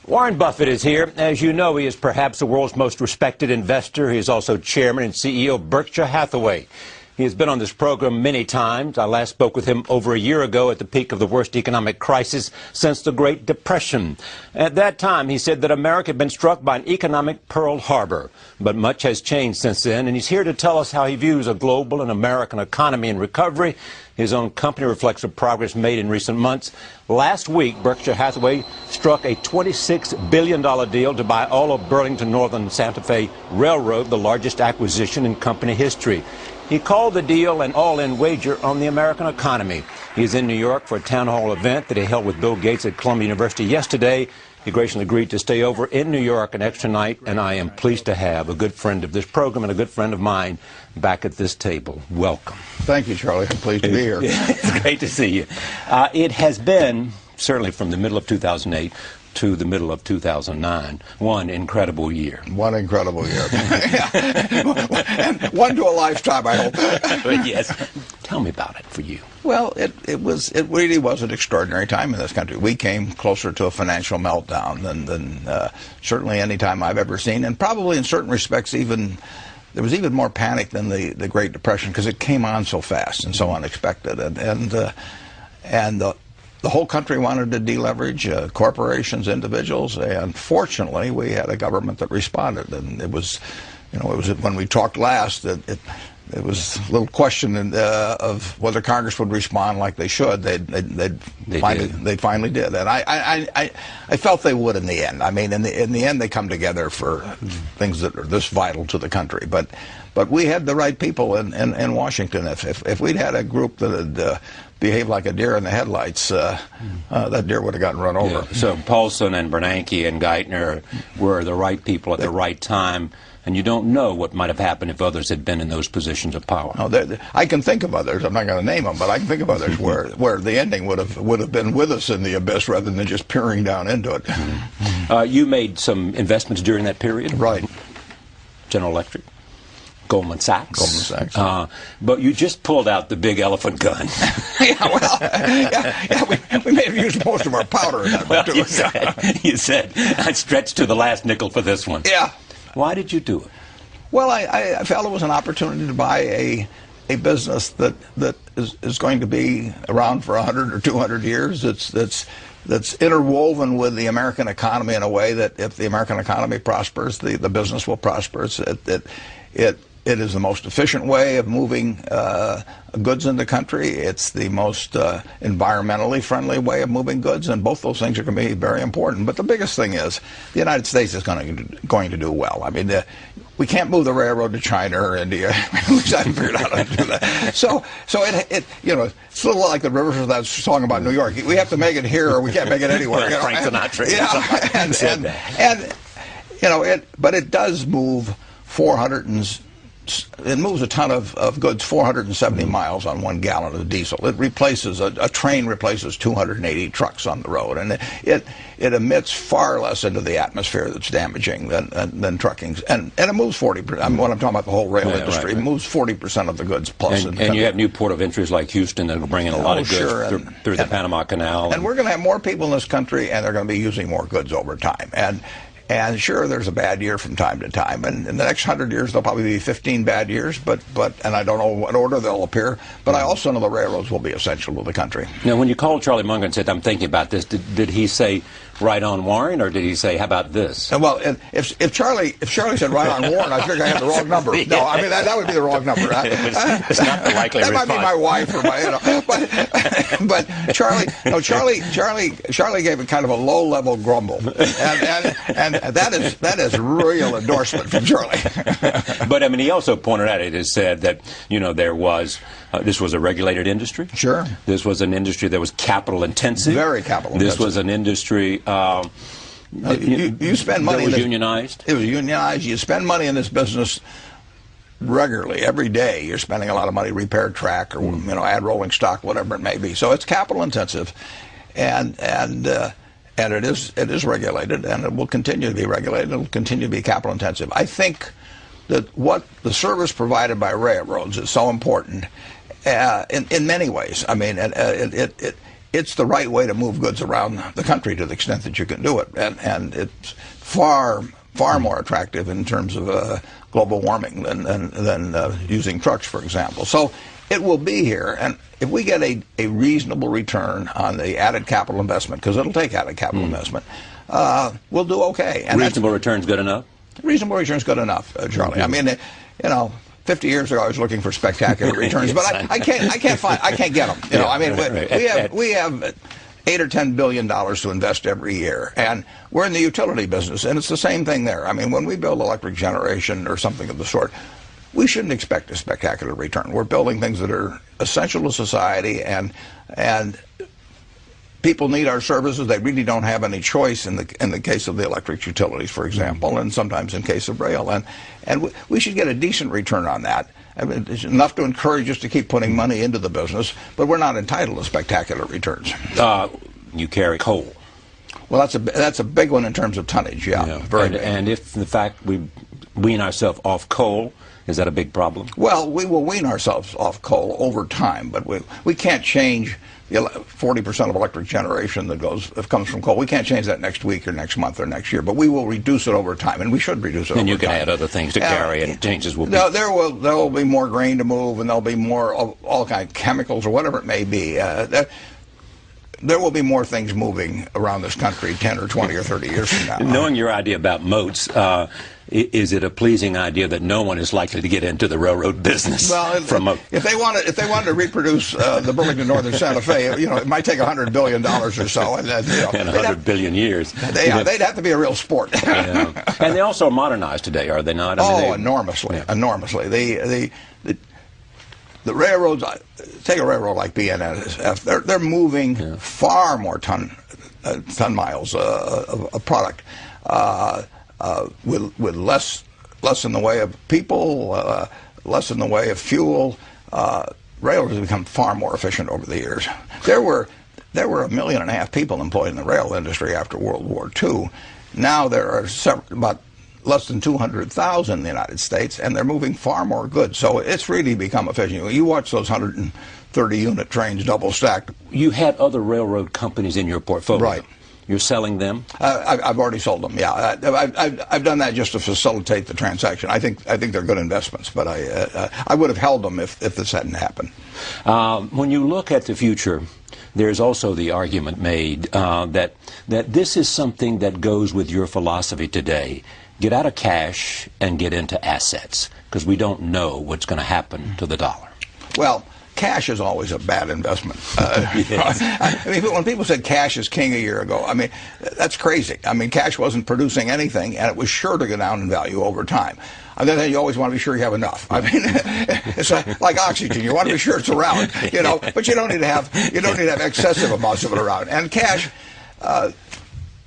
Warren Buffett is here. As you know, he is perhaps the world's most respected investor. He is also chairman and CEO of Berkshire Hathaway. He has been on this program many times. I last spoke with him over a year ago at the peak of the worst economic crisis since the Great Depression. At that time, he said that America had been struck by an economic Pearl Harbor. But much has changed since then, and he's here to tell us how he views a global and American economy in recovery. His own company reflects the progress made in recent months. Last week, Berkshire Hathaway struck a $26 billion deal to buy all of Burlington Northern Santa Fe Railroad, the largest acquisition in company history. He called the deal an all-in wager on the American economy. He's in New York for a town hall event that he held with Bill Gates at Columbia University yesterday. He graciously agreed to stay over in New York an extra night, and I am pleased to have a good friend of this program and a good friend of mine back at this table. Welcome. Thank you, Charlie. I'm pleased to be here. It's great to see you. It has been, certainly from the middle of 2008 to the middle of 2009, one incredible year. One incredible year. And one to a lifetime, I hope. Yes. Tell me about it for you. Well, it really was an extraordinary time in this country. We came closer to a financial meltdown than certainly any time I've ever seen, and probably in certain respects there was even more panic than the Great Depression because it came on so fast and so unexpected, and the whole country wanted to deleverage, corporations, individuals, and fortunately we had a government that responded. And it was when we talked last that it was a little question of whether Congress would respond like they should. They finally did, and I felt they would in the end. I mean, in the end, they come together for things that are this vital to the country. But we had the right people in Washington. If we'd had a group that had behaved like a deer in the headlights, that deer would have gotten run over. Yeah. So Paulson and Bernanke and Geithner were the right people at the right time. And you don't know what might have happened if others had been in those positions of power. No, I can think of others. I'm not going to name them, but I can think of others where the ending would have been with us in the abyss rather than just peering down into it. You made some investments during that period, right? General Electric, Goldman Sachs. Goldman Sachs. But you just pulled out the big elephant gun. We may have used most of our powder in that. Well, you said I stretched to the last nickel for this one. Yeah. Why did you do it? Well, I felt it was an opportunity to buy a business that is going to be around for 100 or 200 years. That's interwoven with the American economy in a way that if the American economy prospers, the business will prosper. It is the most efficient way of moving goods in the country. It's the most environmentally friendly way of moving goods, and both those things are going to be very important. But the biggest thing is the United States is going to do well. I mean, we can't move the railroad to China or India. At least I haven't figured out how to do that. So it's a little like the Rivers of that song about New York. We have to make it here, or we can't make it anywhere. Frank Sinatra. But it does move it moves a ton of goods 470 miles on 1 gallon of diesel. It replaces a train replaces 280 trucks on the road, and it emits far less into the atmosphere that's damaging than trucking. And it moves 40%. When I'm talking about the whole rail industry, it moves 40% of the goods plus. And you have new port of entries like Houston that will bring in a lot of goods through the Panama Canal. And we're going to have more people in this country, and they're going to be using more goods over time. And sure, there's a bad year from time to time, and in the next 100 years there'll probably be 15 bad years, and I don't know what order they'll appear, but I also know the railroads will be essential to the country. Now, when you called Charlie Munger and said, I'm thinking about this, did he say, right on, Warren, or did he say, how about this? Well, if Charlie said right on, Warren, I figured I had the wrong number. No, I mean, that would be the wrong number. It's not the likely response. That might be my wife or but Charlie gave a kind of a low-level grumble, and that is real endorsement from Charlie. But I mean, he also pointed out, it is said that there was this was a regulated industry. Sure. This was an industry that was capital intensive. Very capital intensive. This was an industry. You spend money. That was unionized. It was unionized. You spend money in this business regularly, every day. You're spending a lot of money, repair track, or add rolling stock, whatever it may be. So it's capital intensive, and it is regulated, and it will continue to be regulated. It will continue to be capital intensive. I think that what the service provided by railroads is so important in many ways. I mean, it's the right way to move goods around the country to the extent that you can do it, and it's far more attractive in terms of global warming than using trucks, for example. So it will be here, and if we get a reasonable return on the added capital investment, because it'll take added capital investment, we'll do okay. And reasonable return's good enough? Reasonable return's good enough, Charlie. I mean, 50 years ago, I was looking for spectacular returns, but I can't get them. I mean, we have $8 or $10 billion to invest every year, and we're in the utility business, and it's the same thing there. I mean, when we build electric generation or something of the sort, we shouldn't expect a spectacular return. We're building things that are essential to society, and people need our services. They really don't have any choice in the case of the electric utilities, for example, and sometimes in case of rail. And we should get a decent return on that. I mean, it's enough to encourage us to keep putting money into the business, but we're not entitled to spectacular returns. You carry coal. Well, that's a big one in terms of tonnage. Yeah, very big. And if in fact we wean ourselves off coal, is that a big problem? Well, we will wean ourselves off coal over time, but we can't change the 40% of electric generation that comes from coal. We can't change that next week or next month or next year, but we will reduce it over time, and we should reduce it over time. And you can add other things to carry, and changes will be... There will be more grain to move, and there'll be more of all kinds of chemicals or whatever it may be. There will be more things moving around this country 10 or 20 or 30 years from now. Knowing your idea about moats, is it a pleasing idea that no one is likely to get into the railroad business? Well, if they wanted to reproduce the Burlington Northern Santa Fe, it might take $100 billion or so, and 100 billion years. They'd have to be a real sport. Yeah. And they also are modernized today, are they not? I mean, enormously, enormously. The railroads, take a railroad like BNSF, they're moving far more ton miles of product with less in the way of people, less in the way of fuel. Railroads have become far more efficient over the years. There were 1.5 million people employed in the rail industry after World War II. Now there are about less than 200,000 in the United States, and they're moving far more goods. So it's really become efficient. You watch those 130-unit trains double stacked. You had other railroad companies in your portfolio. Right. You're selling them? I've already sold them. Yeah, I've done that just to facilitate the transaction. I think they're good investments, but I would have held them if this hadn't happened. When you look at the future, there's also the argument made that this is something that goes with your philosophy today. Get out of cash and get into assets, because we don't know what's going to happen to the dollar. Well, cash is always a bad investment. I mean, when people said cash is king a year ago, I mean, that's crazy. I mean, cash wasn't producing anything, and it was sure to go down in value over time. On the other hand, you always want to be sure you have enough. I mean, it's like oxygen. You want to be sure it's around, but you don't need to have excessive amounts of it around. And cash,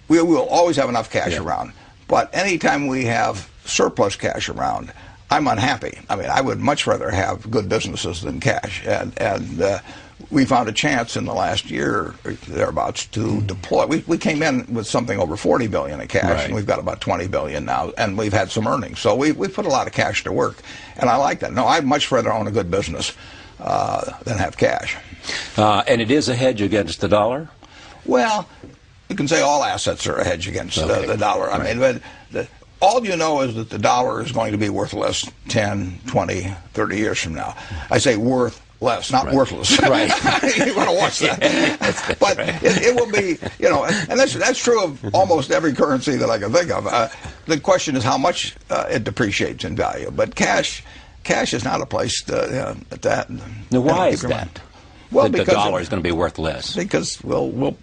we will always have enough cash around. But anytime we have surplus cash around, I'm unhappy. I mean, I would much rather have good businesses than cash. And we found a chance in the last year, or thereabouts, to deploy. We came in with something over $40 billion in cash, and we've got about $20 billion now, and we've had some earnings. So we put a lot of cash to work, and I like that. No, I'd much rather own a good business than have cash. And it is a hedge against the dollar? Well, you can say all assets are a hedge against the dollar. I mean, but all you know is that the dollar is going to be worth less 10, 20, 30 years from now. I say worth less, not worthless. Right. You want to watch that. But it will be, and that's true of almost every currency that I can think of. The question is how much it depreciates in value. But cash is not a place to that. Now, why is that? Well, because the dollar is going to be worth less. Because we'll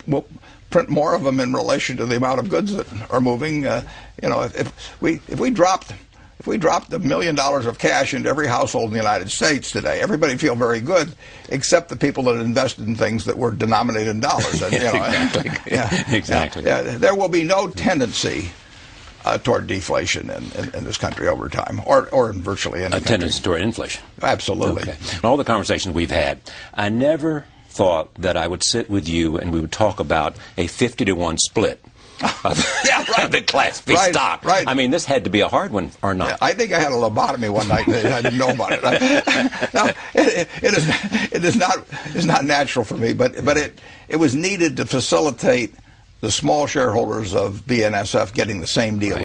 print more of them in relation to the amount of goods that are moving. If we dropped $1 million of cash into every household in the United States today, everybody would feel very good, except the people that invested in things that were denominated in dollars. And, Exactly. There will be no tendency toward deflation in this country over time, or in virtually any country. Tendency toward inflation. Absolutely. Okay. In all the conversations we've had, I never thought that I would sit with you and we would talk about a 50-to-1 split Yeah, right. The Class B Right, stock. right. I mean, this had to be a hard one, or not? Yeah, I think I had a lobotomy one night and I didn't know about it. No, it is not natural for me, but it was needed to facilitate the small shareholders of BNSF getting the same deal.